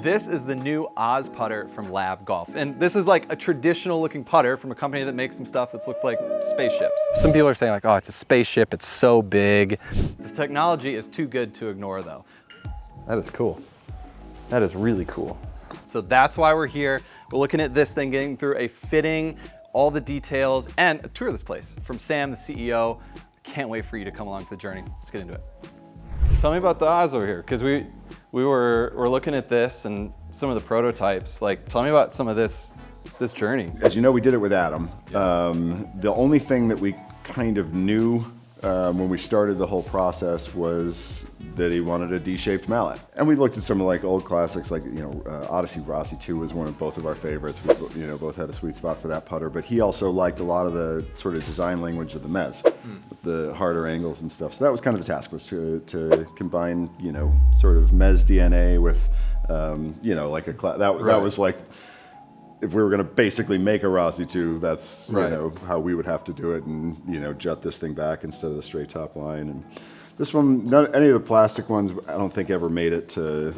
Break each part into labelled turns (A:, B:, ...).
A: This is the new Oz putter from L.A.B Golf. And this is like a traditional looking putter from a company that makes some stuff that's looked like spaceships. Some people are saying like, oh, it's a spaceship, it's so big. The technology is too good to ignore though. That is cool. That is really cool. So that's why we're here. We're looking at this thing, getting through a fitting, all the details, and a tour of this place from Sam, the CEO. Can't wait for you to come along for the journey. Let's get into it. Tell me about the Oz over here, because we're looking at this and some of the prototypes. Like, tell me about some of this journey.
B: As you know, we did it with Adam. The only thing that we kind of knew when we started the whole process was that he wanted a D-shaped mallet. And we looked at some like old classics, like Odyssey Rossi 2 was one of both of our favorites. We both had a sweet spot for that putter, but he also liked a lot of the sort of design language of the Mez, the harder angles and stuff. So that was kind of the task, was to combine sort of Mez DNA with like that was like, if we were going to basically make a Rossi 2, that's how we would have to do it, and jut this thing back instead of the straight top line. And this one, any of the plastic ones, I don't think ever made it to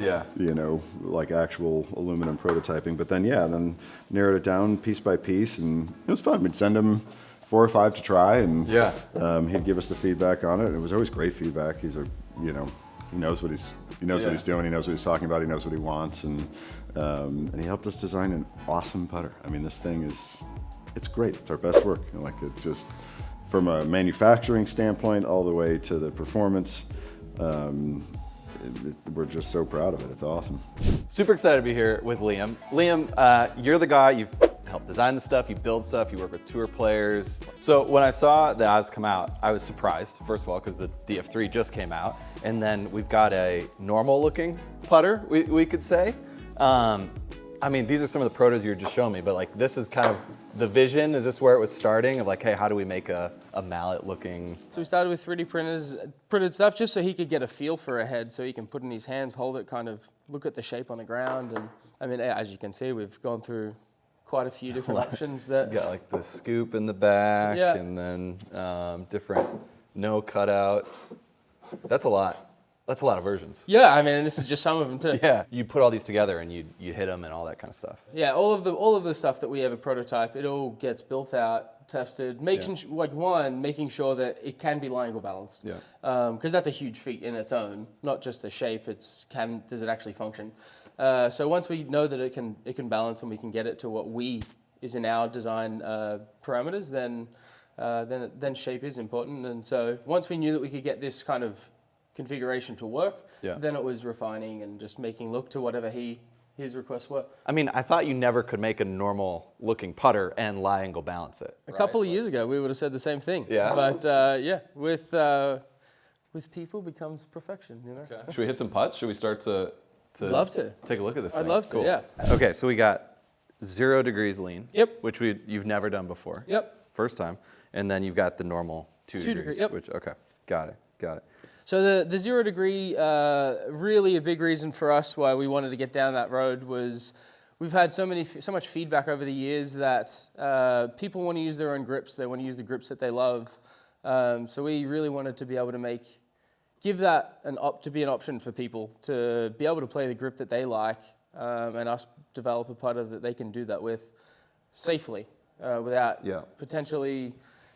B: like actual aluminum prototyping. But then then narrowed it down piece by piece, and it was fun. We'd send him 4 or 5 to try, and he'd give us the feedback on it. And it was always great feedback. He's he knows what he's what he's doing. He knows what he's talking about. He knows what he wants, and he helped us design an awesome putter. I mean, this thing it's great. It's our best work. Like, it just, from a manufacturing standpoint all the way to the performance, we're just so proud of it. It's awesome.
A: Super excited to be here with Liam. Liam, you're the guy. You've helped design the stuff, you build stuff, you work with tour players. So when I saw the Oz come out, I was surprised, first of all, because the DF3 just came out. And then we've got a normal looking putter, we could say. I mean, these are some of the protos you were just showing me, but like, this is kind of the vision. Is this where it was starting of like, hey, how do we make a mallet looking?
C: So we started with 3D printed stuff just so he could get a feel for a head, so he can put it in his hands, hold it, kind of look at the shape on the ground. And I mean, as you can see, we've gone through quite a few different options. That
A: you got like the scoop in the back, and then different no cutouts. That's a lot. That's a lot of versions.
C: Yeah, I mean, this is just some of them too.
A: Yeah, you put all these together and you hit them and all that kind of stuff.
C: Yeah, all of the stuff that we have a prototype, it all gets built out, tested, making sure that it can be lie angle balanced. Yeah. Because that's a huge feat in its own, not just the shape. Does it actually function? So once we know that it can balance and we can get it to what is in our design parameters, then shape is important. And so once we knew that we could get this kind of configuration to work, then it was refining and just making look to whatever his requests were.
A: I mean, I thought you never could make a normal looking putter and lie angle balance it.
C: A couple of years ago, we would have said the same thing. Yeah. But with people becomes perfection,
A: Okay. Should we hit some putts? Should we start to
C: love to
A: take a look at this thing?
C: I'd love to, yeah.
A: Okay, so we got 0 degrees lean.
C: Yep.
A: Which you've never done before.
C: Yep.
A: First time. And then you've got the normal 2 degrees.
C: Yep.
A: Which, okay, got it.
C: So the 0 degree, really a big reason for us why we wanted to get down that road was we've had so much feedback over the years that people want to use their own grips. They want to use the grips that they love. So we really wanted to be able to give that to be an option for people to be able to play the grip that they like, and us develop a putter that they can do that with safely without potentially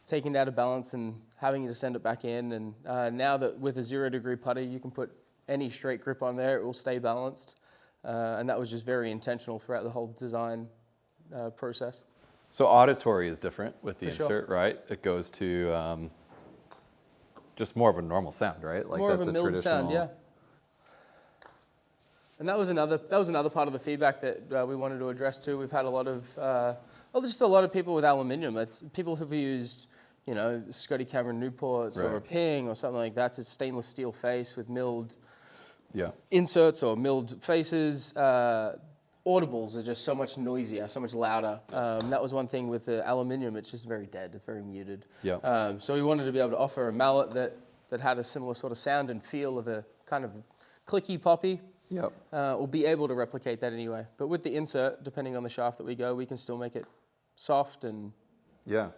C: taking it out of balance and having to send it back in. And now that with a 0 degree putter, you can put any straight grip on there, it will stay balanced. And that was just very intentional throughout the whole design process.
A: So auditory is different with the insert, right? It goes to just more of a normal sound, right? Like
C: more of a milled sound, yeah. And that was another part of the feedback that we wanted to address too. We've had a lot of just a lot of people with aluminium. It's people who've used Scotty Cameron Newports or a Ping or something like that. It's a stainless steel face with milled inserts or milled faces. Audibles are just so much noisier, so much louder. That was one thing with the aluminium. It's just very dead. It's very muted. Yeah. So we wanted to be able to offer a mallet that had a similar sort of sound and feel of a kind of clicky poppy. Yep. We'll be able to replicate that anyway. But with the insert, depending on the shaft that we go, we can still make it soft and...
A: Yeah.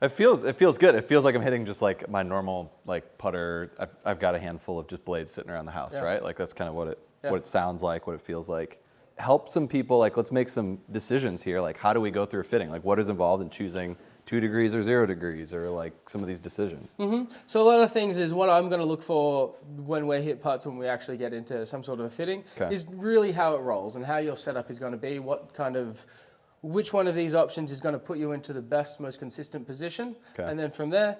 A: It feels good. It feels like I'm hitting just like my normal like putter. I've got a handful of just blades sitting around the house, right? Like that's kind of what it sounds like, what it feels like. Help some people, like let's make some decisions here. Like how do we go through a fitting? Like what is involved in choosing 2 degrees or 0 degrees or like some of these decisions?
C: So a lot of things is what I'm going to look for when we hit putts, when we actually get into some sort of a fitting, is really how it rolls and how your setup is going to be, which one of these options is going to put you into the best, most consistent position. And then from there,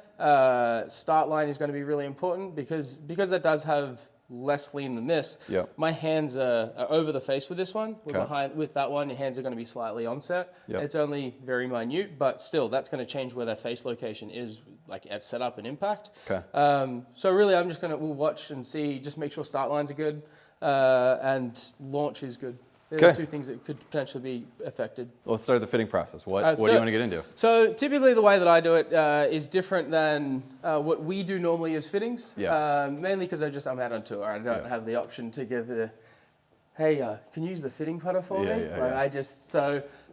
C: start line is going to be really important because that does have less lean than this. My hands are over the face with this one. With that one, your hands are going to be slightly onset. It's only very minute, but still, that's going to change where their face location is, like at setup and impact. So really, I'm just we'll watch and see, just make sure start lines are good and launch is good. They're the 2 things that could potentially be affected.
A: Well, let's start the fitting process. What do you want to get into?
C: So typically the way that I do it is different than what we do normally as fittings. Mainly because I'm out on tour. I don't have the option to give hey, can you use the fitting putter for me?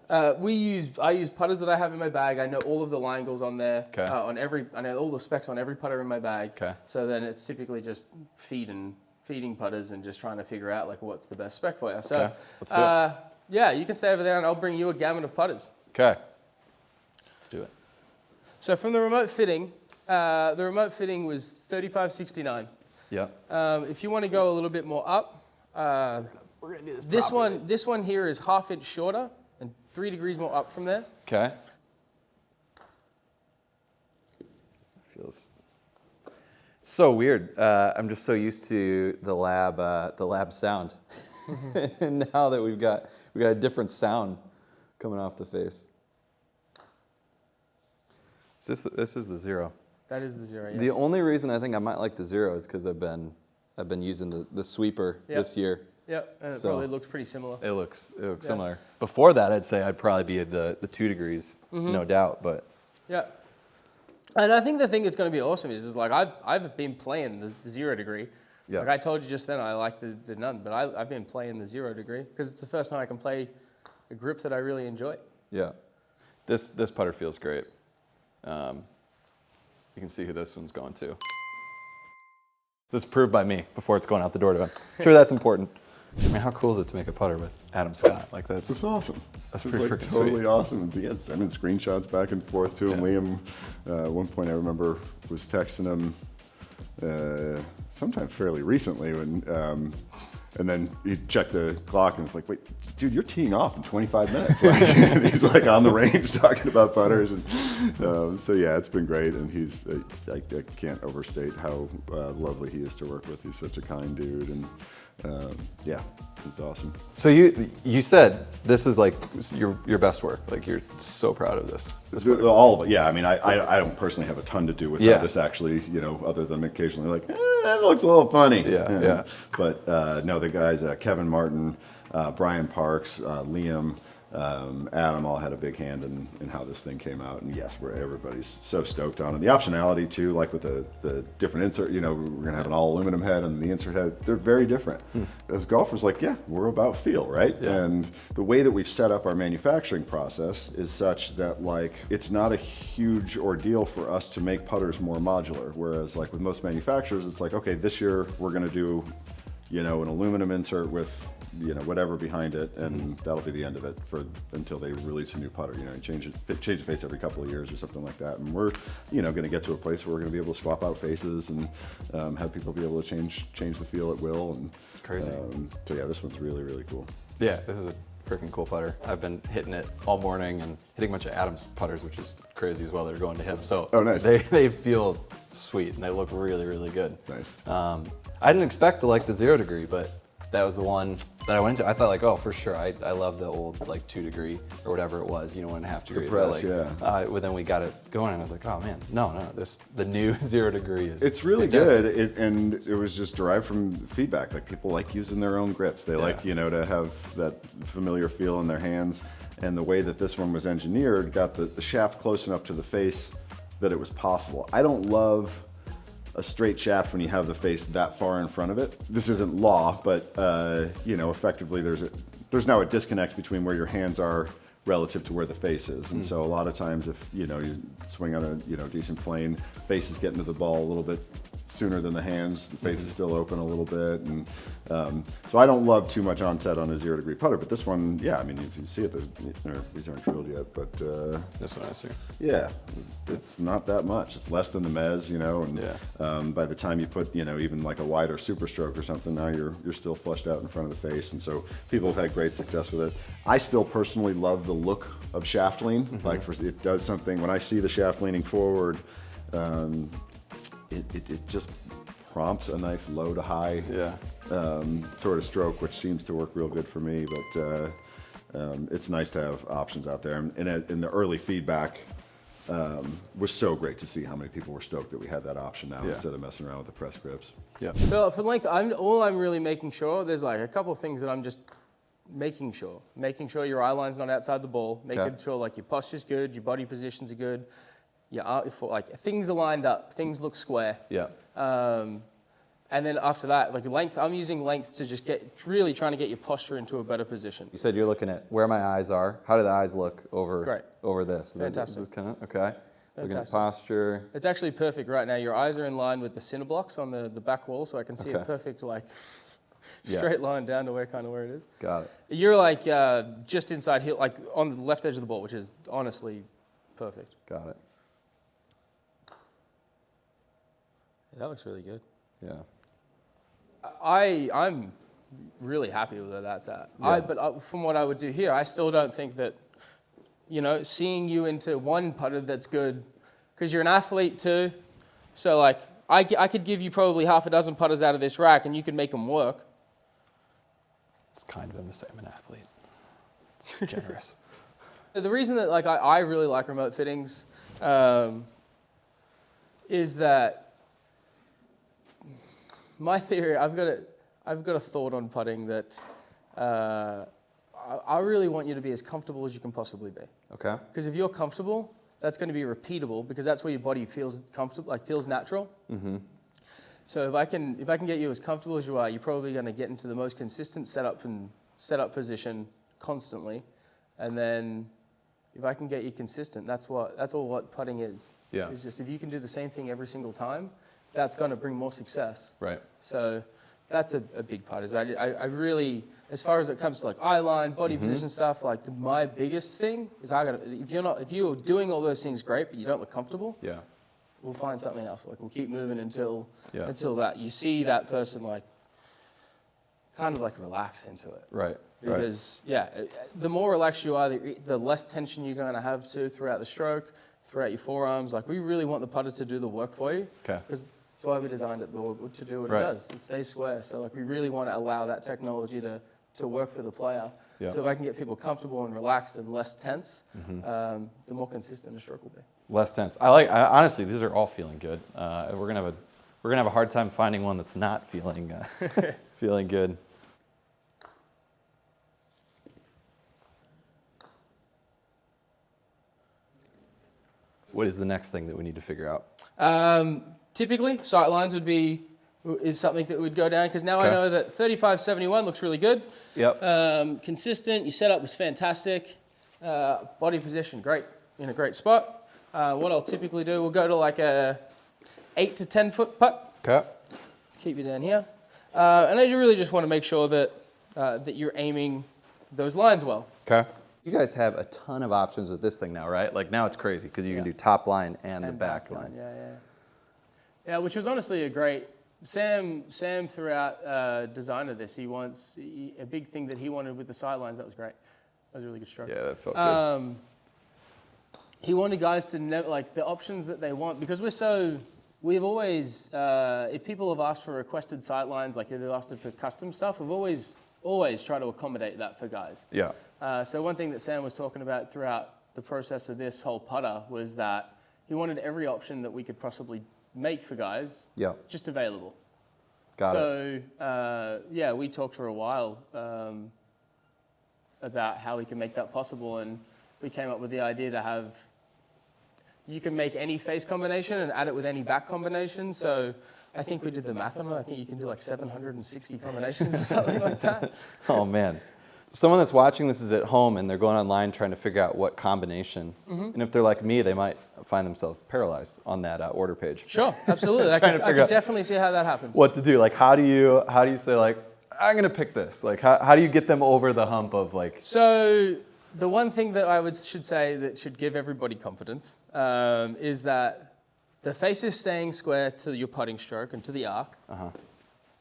C: I use putters that I have in my bag. I know all of the line angles on there. I know all the specs on every putter in my bag. So then it's typically just feeding putters and just trying to figure out like what's the best spec for you. So
A: let's do it.
C: Yeah, you can stay over there and I'll bring you a gamut of putters.
A: Okay, let's do it.
C: So from the remote fitting was 3569. If you want to go a little bit more up,
A: we're gonna do
C: this one here is 1/2 inch shorter and 3 degrees more up from there.
A: Feels so weird. I'm just so used to the lab sound, and now that we got a different sound coming off the face. This is the 0.
C: That is the 0. Yes.
A: The only reason I think I might like the 0 is because I've been using the sweeper this year.
C: And it probably looks pretty similar.
A: It looks similar. Before that, I'd say I'd probably be at the 2 degrees, no doubt. But
C: and I think the thing that's going to be awesome is like I've been playing the 0 degree. Like I told you just then, I like the none, but I've been playing the 0 degree because it's the first time I can play a grip that I really enjoy.
A: This putter feels great. You can see who this one's going to. This is proved by me before it's going out the door to him. I'm sure that's important. I mean, how cool is it to make a putter with Adam Scott? Like
B: It's awesome.
A: That's
B: pretty
A: freaking
B: totally
A: sweet.
B: awesome. Sending screenshots back and forth to him. Liam, at one point I remember was texting him sometime fairly recently when, and then he checked the clock and it's like, wait, dude, you're teeing off in 25 minutes. Like, and he's like on the range talking about putters. And so yeah, it's been great. And he's, I can't overstate how lovely he is to work with. He's such a kind dude. And yeah, it's awesome.
A: So you said this is like your best work. Like you're so proud of this.
B: All of it, yeah. I mean, I don't personally have a ton to do with how this actually, other than occasionally like, that looks a little funny. But no, the guys, Kevin Martin, Brian Parks, Liam, Adam all had a big hand in how this thing came out. And yes, everybody's so stoked on it. The optionality too, like with the different insert, we're gonna have an all aluminum head and the insert head, they're very different. As golfers, like, yeah, we're about feel, right? And the way that we've set up our manufacturing process is such that like, it's not a huge ordeal for us to make putters more modular. Whereas like with most manufacturers, it's like, okay, this year we're gonna do, an aluminum insert with whatever behind it, and that'll be the end of it until they release a new putter. You change the face every couple of years or something like that. And we're, going to get to a place where we're going to be able to swap out faces and have people be able to change the feel at will. And
A: crazy.
B: So yeah, this one's really, really cool.
A: Yeah, this is a freaking cool putter. I've been hitting it all morning and hitting a bunch of Adam's putters, which is crazy as well. They're going to him. So
B: nice.
A: They feel sweet and they look really, really good.
B: Nice.
A: I didn't expect to like the 0 degree, but that was the one that I went into. I thought like, oh, for sure. I love the old like 2 degree or whatever it was, 1.5 degree.
B: Press,
A: well, then we got it going and I was like, oh man, no, the new 0 degree is.
B: It's really good, and it was just derived from feedback. Like people like using their own grips. They like, to have that familiar feel in their hands. And the way that this one was engineered got the shaft close enough to the face that it was possible. I don't love a straight shaft when you have the face that far in front of it. This isn't law, but effectively there's now a disconnect between where your hands are relative to where the face is. And so a lot of times if, you swing on a, decent plane, face is getting to the ball a little bit sooner than the hands, the face is still open a little bit. And so I don't love too much onset on a 0 degree putter, but this one, yeah, I mean, if you see it, these aren't drilled yet, but
A: This one I see.
B: yeah, it's not that much. It's less than the Mez, and by the time you put, even like a wider super stroke or something, now you're still flushed out in front of the face. And so people have had great success with it. I still personally love the look of shaft lean. Like it does something, when I see the shaft leaning forward, it just prompts a nice low to high sort of stroke, which seems to work real good for me. But it's nice to have options out there. And in the early feedback, was so great to see how many people were stoked that we had that option now instead of messing around with the press grips.
A: Yeah.
C: So for length, I'm really making sure, there's like a couple of things that I'm just making sure your eye line's not outside the ball, making sure like your posture's good, your body positions are good, like things are lined up, things look square.
A: Yeah.
C: And then after that, like length, I'm using length to just really trying to get your posture into a better position.
A: You said you're looking at where my eyes are. How do the eyes look over this?
C: Fantastic.
A: This kind of, okay. Looking at posture.
C: It's actually perfect right now. Your eyes are in line with the center blocks on the back wall, so I can see a perfect straight line down to where it is.
A: Got it.
C: You're like just inside heel, like on the left edge of the ball, which is honestly perfect.
A: Got it.
C: Yeah, that looks really good.
A: Yeah.
C: I'm really happy with where that's at.
A: Yeah.
C: But from what I would do here, I still don't think that, seeing you into one putter that's good, because you're an athlete too. So like, I could give you probably half a dozen putters out of this rack and you could make them work.
A: It's kind of a mistake. I'm an athlete. It's generous.
C: The reason that like I really like remote fittings is that my theory, I've got a thought on putting that I really want you to be as comfortable as you can possibly be.
A: Okay.
C: Because if you're comfortable, that's going to be repeatable because that's where your body feels comfortable, like feels natural. Mm-hmm. So if I can get you as comfortable as you are, you're probably going to get into the most consistent setup position constantly, and then if I can get you consistent, that's all what putting is.
A: Yeah.
C: It's just if you can do the same thing every single time, that's going to bring more success.
A: Right.
C: So that's a big part. Is I really, as far as it comes to like eye line, body position stuff, like my biggest thing is if you're doing all those things great, but you don't look comfortable, we'll find something else. Like we'll keep moving until that you see that person like kind of like relax into it.
A: Right.
C: Because the more relaxed you are, the less tension you're going to have throughout the stroke, throughout your forearms. Like we really want the putter to do the work for you. Okay. Because that's why we designed it to do what it does. It stays square. So like we really want to allow that technology to work for the player. Yeah. So if I can get people comfortable and relaxed and less tense, the more consistent the stroke will be.
A: Less tense. Honestly, these are all feeling good. We're gonna have a hard time finding one that's not feeling feeling good. What is the next thing that we need to figure out?
C: Typically, sight lines is something that would go down because now I know that 3571 looks really good.
A: Yep.
C: Consistent. Your setup was fantastic. Body position, great, in a great spot. What I'll typically do, we'll go to like a 8 to 10 foot putt.
A: Okay.
C: Let's keep you down here. And I really just want to make sure that that you're aiming those lines well.
A: Okay. You guys have a ton of options with this thing now, right? Like now it's crazy because you can do top line and the back line.
C: Yeah, which was honestly a great. Sam throughout design of this, a big thing that he wanted with the sidelines. That was great. That was a really good stroke.
A: Yeah, that felt good.
C: He wanted guys to know like the options that they want because we've always, if people have asked for requested sightlines, like they've asked for custom stuff, we've always tried to accommodate that for guys.
A: Yeah.
C: So one thing that Sam was talking about throughout the process of this whole putter was that he wanted every option that we could possibly make for guys just available. Got it. So, we talked for a while about how we can make that possible, and we came up with the idea to have, you can make any face combination and add it with any back combination. So I think we did the math on it. I think you can do like 760 combinations or something like that.
A: Oh, man. someone that's watching this is at home and they're going online trying to figure out what combination. And if they're like me, they might find themselves paralyzed on that order page.
C: Sure, absolutely. I can definitely see how that happens.
A: What to do? Like, how do you say like, I'm gonna pick this? Like, how do you get them over the hump of like?
C: So the one thing that I should say that should give everybody confidence is that the face is staying square to your putting stroke and to the arc.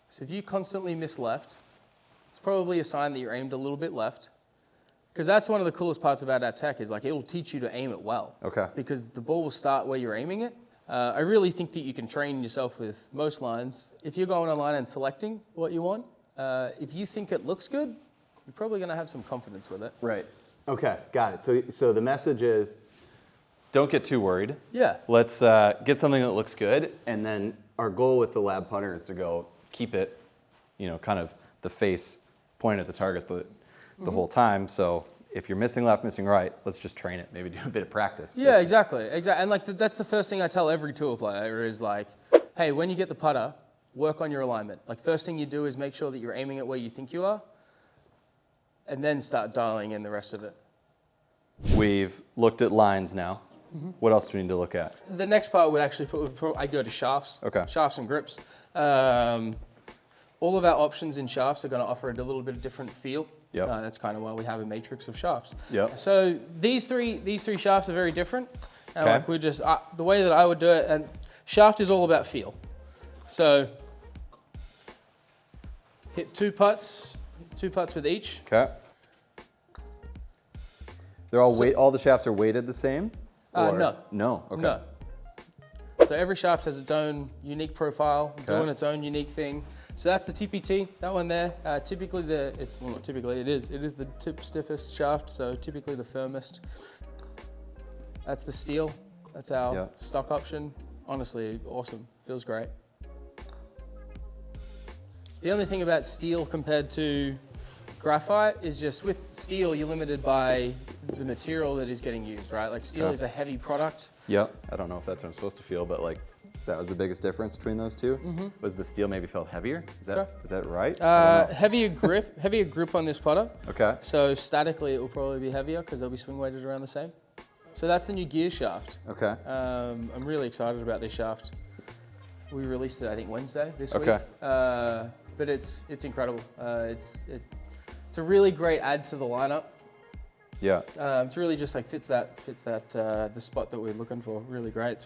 C: So if you constantly miss left, it's probably a sign that you're aimed a little bit left. Because that's one of the coolest parts about our tech is like it'll teach you to aim it well.
A: Okay.
C: Because the ball will start where you're aiming it. I really think that you can train yourself with most lines. If you're going online and selecting what you want, if you think it looks good, you're probably going to have some confidence with it.
A: Right. Okay, got it. So the message is, don't get too worried.
C: Yeah.
A: Let's get something that looks good, and then our goal with the L.A.B putter is to go keep it, kind of the face point at the target the whole time. So if you're missing left, missing right, let's just train it. Maybe do a bit of practice.
C: Yeah, exactly. And like that's the first thing I tell every tour player is like, hey, when you get the putter, work on your alignment. Like first thing you do is make sure that you're aiming it where you think you are, and then start dialing in the rest of it.
A: We've looked at lines now. What else do we need to look at?
C: The next part would actually I go to shafts.
A: Okay.
C: Shafts and grips. All of our options in shafts are going to offer a little bit of different feel.
A: Yep.
C: That's kind of why we have a matrix of shafts.
A: Yep.
C: So these three shafts are very different. And
A: Okay.
C: like we just the way that I would do it, and shaft is all about feel. So hit two putts with each.
A: Okay. They're all all the shafts are weighted the same? Or-
C: No.
A: No. Okay.
C: No. So every shaft has its own unique profile, doing its own unique thing. So that's the TPT, that one there. Typically it is the tip stiffest shaft, so typically the firmest. That's the steel, that's our stock option. Honestly, awesome, feels great. The only thing about steel compared to graphite is just with steel, you're limited by the material that is getting used, right? Like steel is a heavy product.
A: Yep. I don't know if that's what I'm supposed to feel, but like that was the biggest difference between those two. Was the steel maybe felt heavier? Is that right?
C: Heavier grip on this putter.
A: Okay.
C: So statically, it will probably be heavier because they'll be swing weighted around the same. So that's the new gear shaft.
A: Okay.
C: I'm really excited about this shaft. We released it, I think, Wednesday this week.
A: Okay.
C: But it's incredible. It's a really great add to the lineup.
A: Yeah.
C: It's really just like fits that the spot that we're looking for. Really great.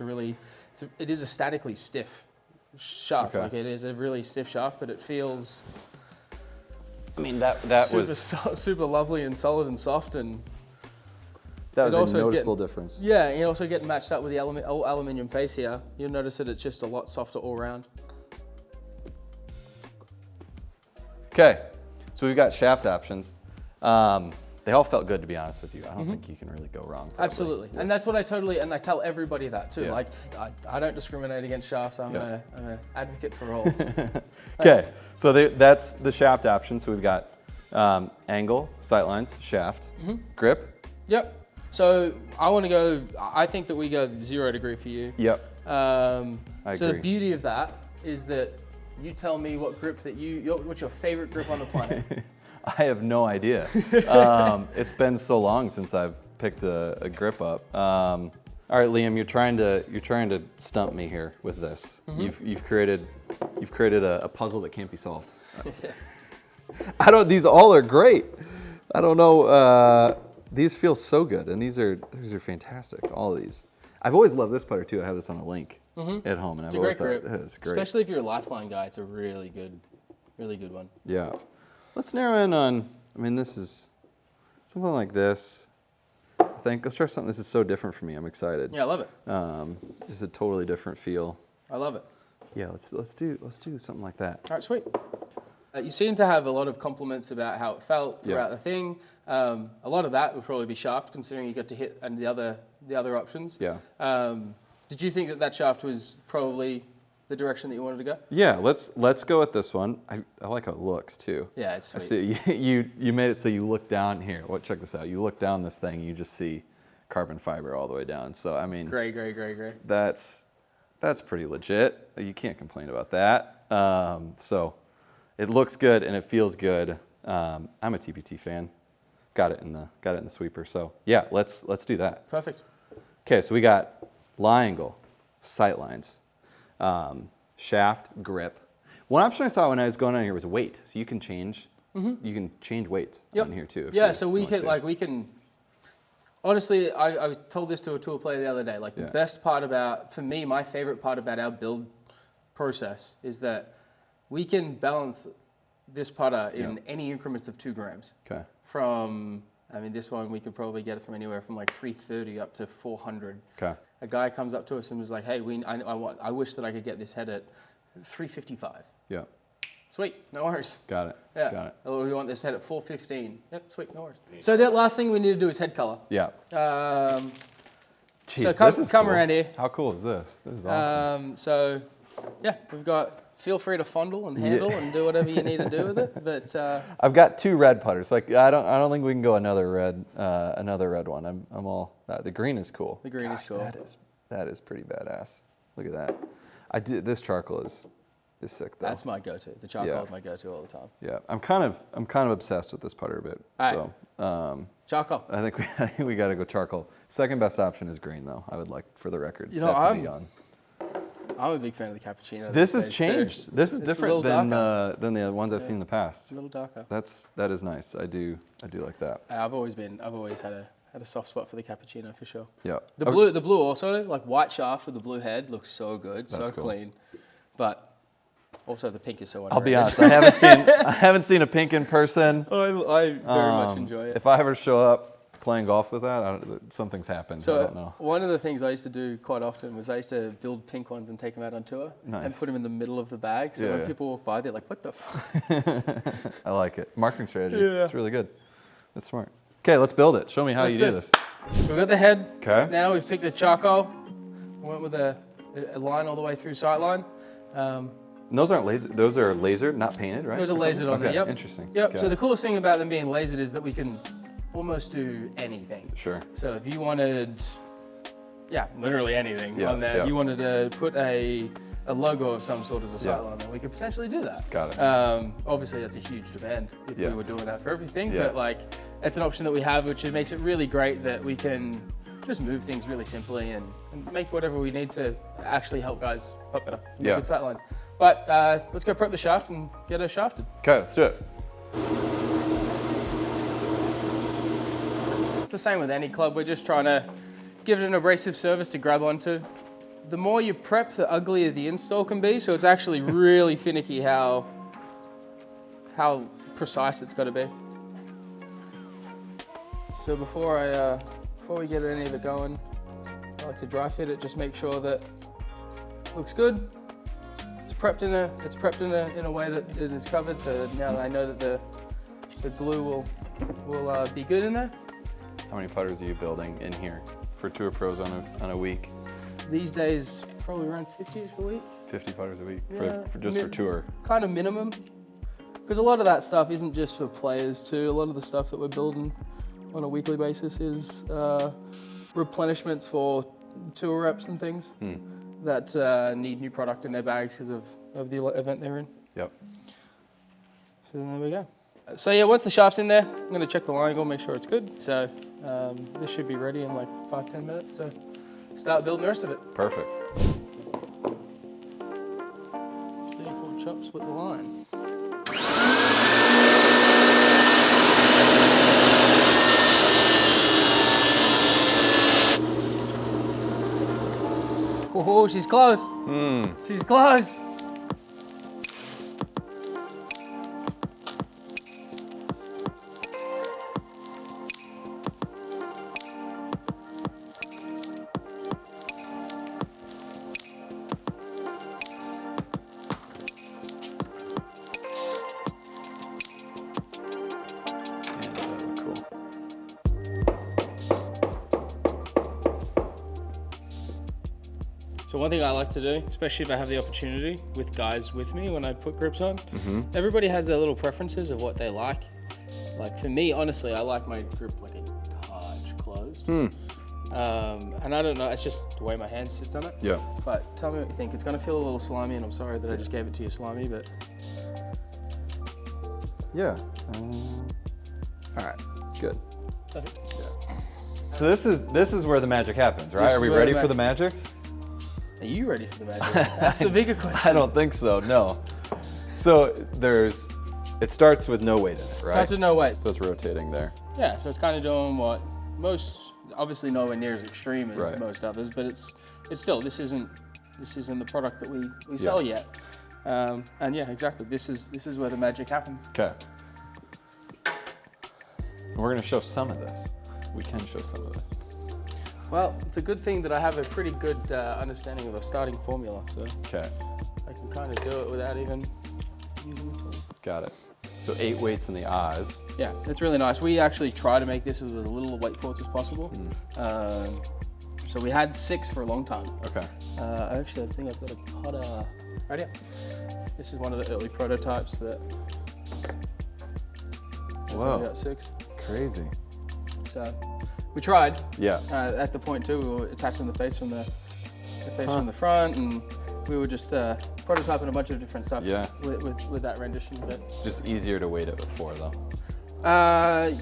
C: It is a statically stiff shaft.
A: Okay.
C: Like it is a really stiff shaft, but it feels.
A: I mean that
C: super lovely and solid and soft, and
A: that was
C: also
A: a
C: is
A: noticeable difference.
C: yeah, you also get matched up with the aluminium face here. You'll notice that it's just a lot softer all around.
A: Okay, so we've got shaft options. They all felt good, to be honest with you. I don't think you can really go wrong. Probably.
C: Absolutely, and that's what I I tell everybody that too.
A: Yeah.
C: Like I don't discriminate against shafts. I'm an advocate for all.
A: Okay, so that's the shaft option. So we've got angle, sightlines, shaft, grip.
C: Yep. So I think that we go 0 degree for you.
A: Yep.
C: So the
A: agree.
C: beauty of that is that you tell me what grip that what's your favorite grip on the planet.
A: I have no idea. It's been so long since I've picked a grip up. All right, Liam, you're trying to stump me here with this. You've created a puzzle that can't be solved. These all are great. I don't know. These feel so good, and these are fantastic. All of these. I've always loved this putter too. I have this on a link at home, and
C: It's
A: I've
C: a
A: always
C: great
A: thought
C: grip,
A: it's great.
C: especially if you're a lifeline guy. It's a really good one.
A: Yeah. Let's narrow in on, this is something like this. I think, let's try something. This is so different for me. I'm excited.
C: Yeah, I love it.
A: Just a totally different feel.
C: I love it.
A: Yeah, let's do something like that.
C: All right, sweet. You seem to have a lot of compliments about how it felt throughout the thing. A lot of that would probably be shaft, considering you got to hit and the other options.
A: Yeah.
C: Did you think that shaft was probably the direction that you wanted to go?
A: Yeah, let's go with this one. I like how it looks too.
C: Yeah, it's sweet.
A: I see you made it so you look down here. Check this out. You look down this thing, you just see carbon fiber all the way down. So
C: Gray.
A: That's pretty legit. You can't complain about that. So it looks good and it feels good. I'm a TPT fan. got it in the sweeper. So yeah, let's do that.
C: Perfect.
A: Okay, so we got lie angle, sight lines, shaft, grip. One option I saw when I was going on here was weight. So you can change weights on here too.
C: Yeah, so we can. Honestly, I told this to a tour player the other day. Like the best part about, for me, my favorite part about our build process is that we can balance this putter in any increments of 2 grams. Okay. This one we could probably get it from anywhere from like 330 up to 400. Okay. A guy comes up to us and was like, "Hey, I wish that I could get this head at 355." Yeah. Sweet, no worries.
A: Got it.
C: Yeah.
A: Got it.
C: Or we want this head at 415. Yep, sweet, no worries. So that last thing we need to do is head color.
A: Yeah.
C: So come around here.
A: How cool is this? This is awesome.
C: We've got. Feel free to fondle and handle and do whatever you need to do with it. But
A: I've got 2 red putters. Like I don't think we can go another red one. I'm all the green is cool.
C: The green is cool.
A: That is pretty badass. Look at that. This charcoal is sick though.
C: That's my go-to. The charcoal is my go-to all the time.
A: Yeah, I'm kind of obsessed with this putter a bit.
C: All
A: right.
C: Charcoal.
A: I think we got to go charcoal. Second best option is green though. I would like, for the record, to be on.
C: I'm a big fan of the cappuccino.
A: This has changed. This is different than the ones I've seen in the past.
C: A little darker.
A: That is nice. I do like that.
C: I've always had a soft spot for the cappuccino for sure.
A: Yeah.
C: The blue also, like white shaft with the blue head, looks so good,
A: That's
C: so
A: cool.
C: clean. But also the pink is so
A: I'll be
C: underrated.
A: honest. I haven't seen a pink in person.
C: I very much enjoy it.
A: If I ever show up playing golf with that, something's happened. I don't know.
C: One of the things I used to do quite often was I used to build pink ones and take them out on tour and put them in the middle of the bag. So when people walk by, they're like, "What the fuck?"
A: I like it. Marketing strategy. Yeah. It's really good. That's smart. Okay, let's build it. Show me how you do this.
C: So we've got the head.
A: Okay.
C: Now we've picked the charcoal. Went with a line all the way through sight line.
A: Those aren't laser. Those are lasered, not painted, right?
C: Those are lasered on there. Yep.
A: Interesting.
C: Yep.
A: Okay.
C: So the coolest thing about them being lasered is that we can almost do anything.
A: Sure.
C: So if you wanted, literally anything on there, if you wanted to put a logo of some sort as a sight line, then we could potentially do that.
A: Got it.
C: Obviously, that's a huge demand if we were doing that for everything, but like, it's an option that we have, which makes it really great that we can just move things really simply and make whatever we need to actually help guys putt better. Make good sight lines. But let's go prep the shaft and get her shafted.
A: Okay, let's do it.
C: It's the same with any club. We're just trying to give it an abrasive surface to grab onto. The more you prep, the uglier the install can be. So it's actually really finicky how precise it's got to be. So before we get any of it going, I like to dry fit it. Just make sure that it looks good. It's prepped in a way that it is covered. So now that I know that the glue will be good in there.
A: How many putters are you building in here for tour pros on a week?
C: These days, probably around 50-ish a week.
A: 50 putters a week for tour.
C: Kind of minimum. Because a lot of that stuff isn't just for players too. A lot of the stuff that we're building on a weekly basis is replenishments for tour reps and things that need new product in their bags because of the event they're in.
A: Yep.
C: So there we go. So yeah, once the shaft's in there, I'm going to check the line angle, make sure it's good. So this should be ready in like 5-10 minutes to start building the rest of it.
A: Perfect.
C: 3 or 4 chops with the line. Oh, she's close. She's close. So one thing I like to do, especially if I have the opportunity with guys with me when I put grips on, everybody has their little preferences of what they like. Like for me, honestly, I like my grip like a touch closed. And I don't know, it's just the way my hand sits on it.
A: Yeah.
C: But tell me what you think. It's gonna feel a little slimy, and I'm sorry that I just gave it to you slimy, but.
A: Yeah. All right, good.
C: Perfect.
A: So this is where the magic happens, right?
C: This
A: Are
C: is
A: we
C: where
A: ready
C: the
A: for the magic?
C: Are you ready for the magic? That's the bigger question.
A: I don't think so, no. So it starts with no weight in it, right?
C: Starts with no weight.
A: So it's rotating there.
C: Yeah, so it's kind of doing what most, obviously nowhere near as extreme as
A: Right.
C: most others, but it's still, this isn't the product that we sell yet. And yeah, exactly. This is where the magic happens.
A: Okay. We're gonna show some of this. We can show some of this.
C: Well, it's a good thing that I have a pretty good understanding of a starting formula, so
A: Okay,
C: I can kind of do it without even using the tool.
A: got it. So 8 weights in the Oz.
C: Yeah, it's really nice. We actually try to make this with as little weight ports as possible. So we had 6 for a long time.
A: Okay.
C: I think I've got a putter right here. This is one of the early prototypes that. That's
A: Whoa.
C: only got 6.
A: Crazy.
C: So we tried.
A: Yeah.
C: At the point too, we were attaching the face from the face from the front, and we were just prototyping a bunch of different stuff.
A: Yeah.
C: With that rendition, but
A: Just easier to weight it with 4 though.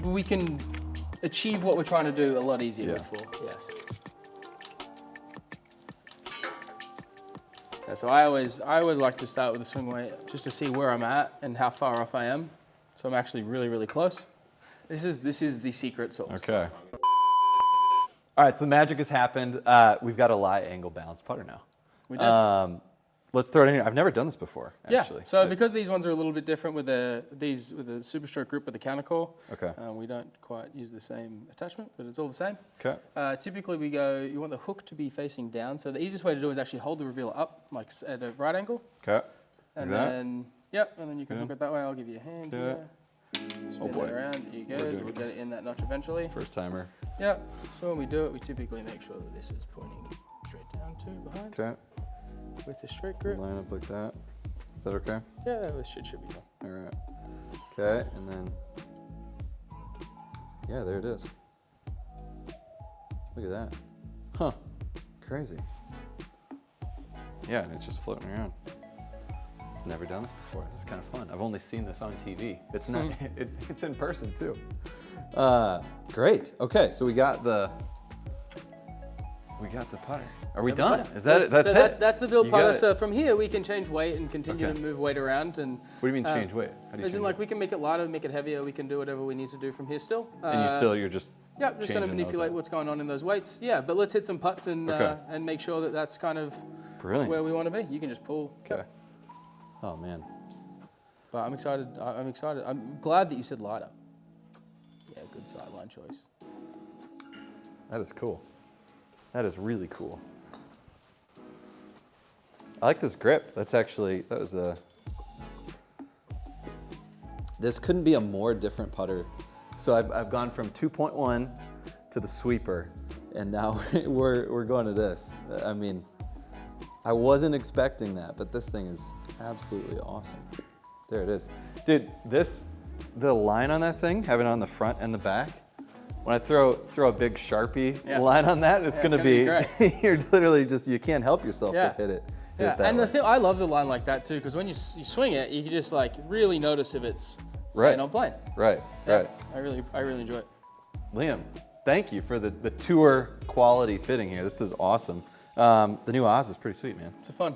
C: we can achieve what we're trying to do a lot easier
A: Yeah.
C: with 4. Yes. Yeah, so I always like to start with the swing weight just to see where I'm at and how far off I am. So I'm actually really close. This is the secret sauce.
A: Okay. All right, so the magic has happened. We've got a lie angle balanced putter now.
C: We did.
A: Let's throw it in here. I've never done this before, actually.
C: Yeah. So because these ones are a little bit different with the Superstroke grip with the countercore,
A: Okay.
C: we don't quite use the same attachment, but it's all the same.
A: Okay.
C: Typically we go, you want the hook to be facing down. So the easiest way to do it is actually hold the revealer up, like at a right angle.
A: Okay.
C: And
A: like that?
C: then, yep, and then you can hook it that way. I'll give you a hand
A: Okay.
C: here. Spin
A: boy.
C: that around, you're good.
A: good.
C: We'll get it in that notch eventually.
A: First timer.
C: Yep. So when we do it, we typically make sure that this is pointing straight down to behind
A: Okay.
C: with the straight grip.
A: Line up like that. Is that okay?
C: Yeah, this should be fine.
A: All right. Okay, and then, yeah, there it is. Look at that. Huh. Crazy. Yeah, and it's just floating around. Never done this before. This is kind of fun. I've only seen this on TV. It's not. It's in person too. Great. Okay, so we got the putter. Are we done?
C: Putter.
A: Is that it? That's
C: so
A: it?
C: That's the build
A: You got
C: putter.
A: it.
C: So from here we can change weight and continue
A: Okay.
C: to move weight around. And
A: What do you mean change weight? How do you
C: as in
A: change
C: like
A: it?
C: we can make it lighter, make it heavier. We can do whatever we need to do from here still.
A: And you're just
C: Yeah, just going to
A: changing those
C: manipulate
A: up.
C: what's going on in those weights. Yeah, but let's hit some putts and
A: Okay.
C: and make sure that that's kind of
A: Brilliant.
C: where we want to be. You can just pull.
A: Okay. Oh man.
C: But I'm excited. I'm excited. I'm glad that you said lighter. Yeah, good sideline choice.
A: That is cool. That is really cool. I like this grip. That was a. This couldn't be a more different putter. So I've gone from 2.1 to the sweeper, and now we're going to this. I mean, I wasn't expecting that, but this thing is absolutely awesome. There it is. Dude, the line on that thing, having it on the front and the back, when I throw a big Sharpie line on that, it's gonna be
C: great.
A: you're literally just, you can't help yourself
C: Yeah.
A: to hit it.
C: Yeah,
A: that
C: and
A: way.
C: the thing, I love the line like that too, because when you swing it, you can just like really notice if it's
A: Right.
C: staying on plane.
A: Right,
C: Yeah,
A: right.
C: I really enjoy it.
A: Liam, thank you for the tour quality fitting here. This is awesome. The new Oz is pretty sweet, man.
C: It's a fun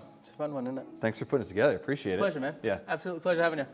C: one, isn't it?
A: Thanks for putting it together. Appreciate it.
C: Pleasure, man.
A: Yeah.
C: Absolute pleasure having you.